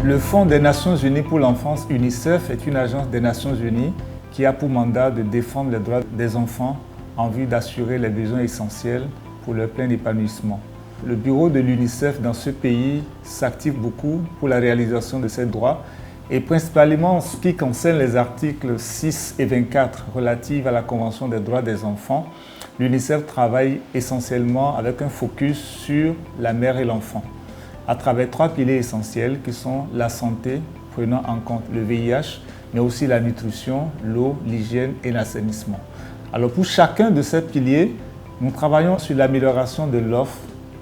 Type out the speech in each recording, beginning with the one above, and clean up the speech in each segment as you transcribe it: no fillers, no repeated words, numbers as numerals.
Le Fonds des Nations Unies pour l'enfance, UNICEF, est une agence des Nations Unies qui a pour mandat de défendre les droits des enfants en vue d'assurer les besoins essentiels pour leur plein épanouissement. Le bureau de l'UNICEF dans ce pays s'active beaucoup pour la réalisation de ces droits et principalement en ce qui concerne les articles 6 et 24 relatifs à la Convention des droits des enfants. L'UNICEF travaille essentiellement avec un focus sur la mère et l'enfant à travers 3 piliers essentiels qui sont la santé, prenant en compte le VIH, mais aussi la nutrition, l'eau, l'hygiène et l'assainissement. Alors pour chacun de ces piliers, nous travaillons sur l'amélioration de l'offre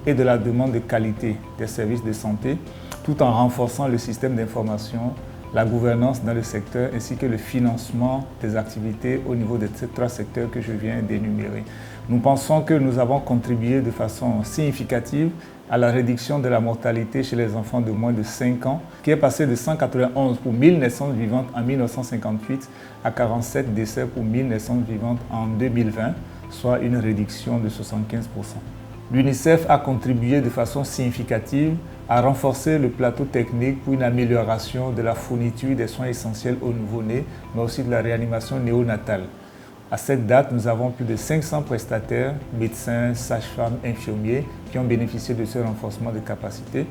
et de la demande de qualité des services de santé, tout en renforçant le système d'information, la gouvernance dans le secteur ainsi que le financement des activités au niveau de ces 3 secteurs que je viens d'énumérer. Nous pensons que nous avons contribué de façon significative à la réduction de la mortalité chez les enfants de moins de 5 ans, qui est passée de 191 pour 1000 naissances vivantes en 1958 à 47 décès pour 1000 naissances vivantes en 2020, soit une réduction de 75%. L'UNICEF a contribué de façon significative à renforcer le plateau technique pour une amélioration de la fourniture des soins essentiels aux nouveau-nés, mais aussi de la réanimation néonatale. À cette date, nous avons plus de 500 prestataires, médecins, sages-femmes, infirmiers qui ont bénéficié de ce renforcement de capacité,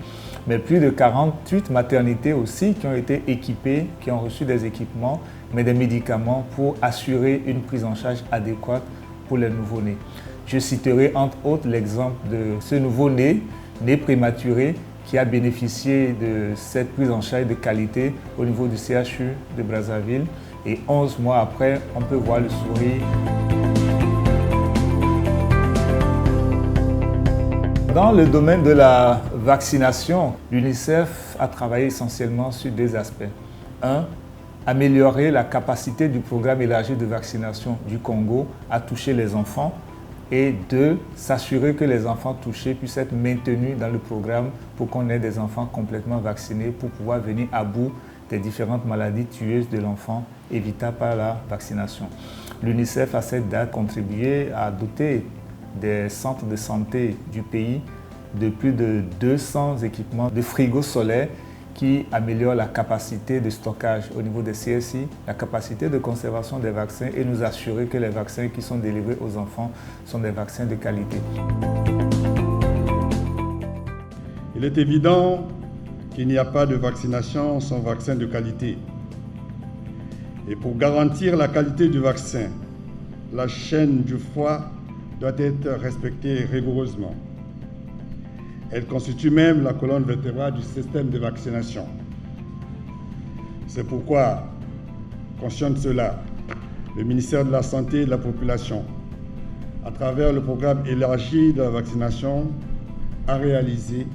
mais plus de 48 maternités aussi qui ont été équipées, qui ont reçu des équipements, mais des médicaments pour assurer une prise en charge adéquate pour les nouveau-nés. Je citerai entre autres l'exemple de ce nouveau-né, né prématuré, qui a bénéficié de cette prise en charge de qualité au niveau du CHU de Brazzaville. Et 11 mois après, on peut voir le sourire. Dans le domaine de la vaccination, l'UNICEF a travaillé essentiellement sur 2 aspects. 1. Améliorer la capacité du programme élargi de vaccination du Congo à toucher les enfants. Et 2. S'assurer que les enfants touchés puissent être maintenus dans le programme pour qu'on ait des enfants complètement vaccinés pour pouvoir venir à bout des différentes maladies tueuses de l'enfant évitables par la vaccination. L'UNICEF, à cette date, contribué à doter des centres de santé du pays de plus de 200 équipements de frigos solaires qui améliorent la capacité de stockage au niveau des CSI, la capacité de conservation des vaccins et nous assurer que les vaccins qui sont délivrés aux enfants sont des vaccins de qualité. Il est évident qu'il n'y a pas de vaccination sans vaccin de qualité. Et pour garantir la qualité du vaccin, la chaîne du froid doit être respectée rigoureusement. Elle constitue même la colonne vertébrale du système de vaccination. C'est pourquoi, conscient de cela, le ministère de la Santé et de la Population, à travers le programme élargi de la vaccination, a réalisé,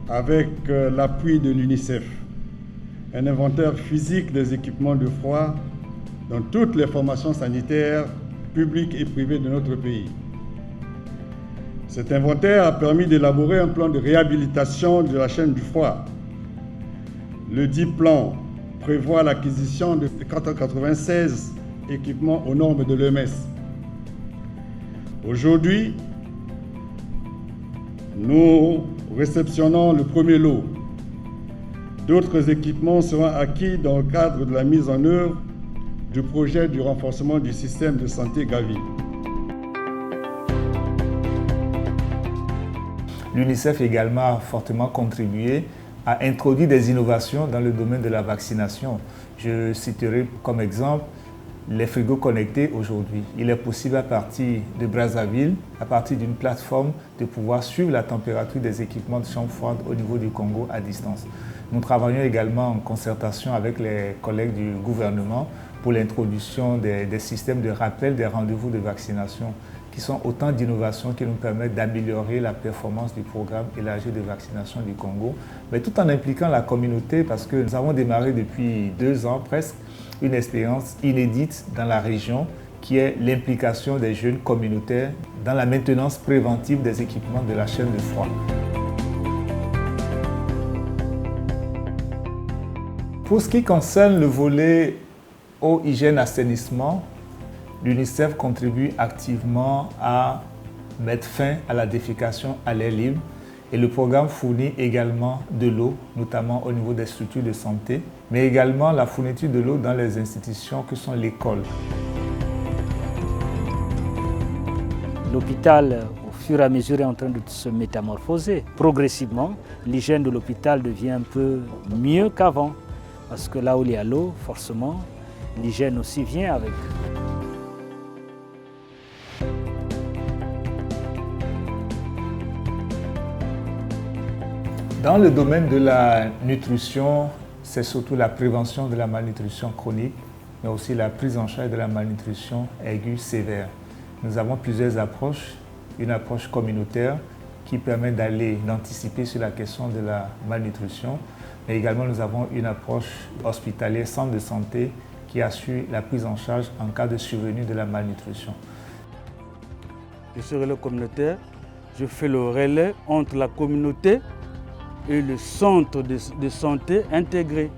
avec l'appui de l'UNICEF, un inventaire physique des équipements de froid dans toutes les formations sanitaires publiques et privées de notre pays. Cet inventaire a permis d'élaborer un plan de réhabilitation de la chaîne du froid. Le dit plan prévoit l'acquisition de 496 équipements aux normes de l'OMS. Aujourd'hui, nous réceptionnons le premier lot. D'autres équipements seront acquis dans le cadre de la mise en œuvre du projet du renforcement du système de santé Gavi. L'UNICEF également a fortement contribué à introduire des innovations dans le domaine de la vaccination. Je citerai comme exemple les frigos connectés aujourd'hui. Il est possible à partir de Brazzaville, à partir d'une plateforme, de pouvoir suivre la température des équipements de chambre froide au niveau du Congo à distance. Nous travaillons également en concertation avec les collègues du gouvernement pour l'introduction des systèmes de rappel des rendez-vous de vaccination qui sont autant d'innovations qui nous permettent d'améliorer la performance du programme élargi de vaccination du Congo, mais tout en impliquant la communauté parce que nous avons démarré depuis 2 ans presque une expérience inédite dans la région qui est l'implication des jeunes communautaires dans la maintenance préventive des équipements de la chaîne de froid. Pour ce qui concerne le volet eau, hygiène, assainissement, l'UNICEF contribue activement à mettre fin à la défécation à l'air libre Et le programme fournit également de l'eau, notamment au niveau des structures de santé, mais également la fourniture de l'eau dans les institutions que sont l'école. L'hôpital, au fur et à mesure, est en train de se métamorphoser. Progressivement, l'hygiène de l'hôpital devient un peu mieux qu'avant. Parce que là où il y a l'eau, forcément, l'hygiène aussi vient avec. Dans le domaine de la nutrition, c'est surtout la prévention de la malnutrition chronique, mais aussi la prise en charge de la malnutrition aiguë sévère. Nous avons plusieurs approches. Une approche communautaire qui permet d'anticiper sur la question de la malnutrition, mais également nous avons une approche hospitalière, centre de santé, qui assure la prise en charge en cas de survenue de la malnutrition. Je suis relais communautaire, je fais le relais entre la communauté et le centre de santé intégré.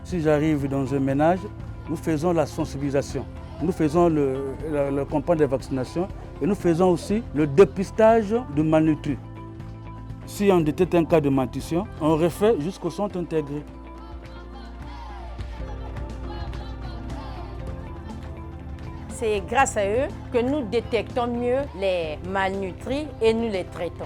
Si j'arrive dans un ménage, nous faisons la sensibilisation. Nous faisons la campagne de vaccination et nous faisons aussi le dépistage de malnutrie. Si on détecte un cas de malnutrition, on refait jusqu'au centre intégré. C'est grâce à eux que nous détectons mieux les malnutris et nous les traitons.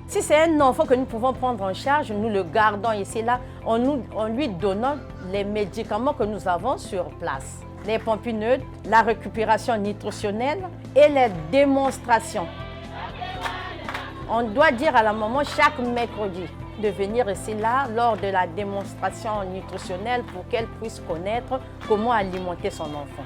Si c'est un enfant que nous pouvons prendre en charge, nous le gardons ici là, en lui donnant les médicaments que nous avons sur place. Les pompes-neutres, la récupération nutritionnelle et les démonstrations. On doit dire à la maman chaque mercredi de venir ici là lors de la démonstration nutritionnelle pour qu'elle puisse connaître comment alimenter son enfant.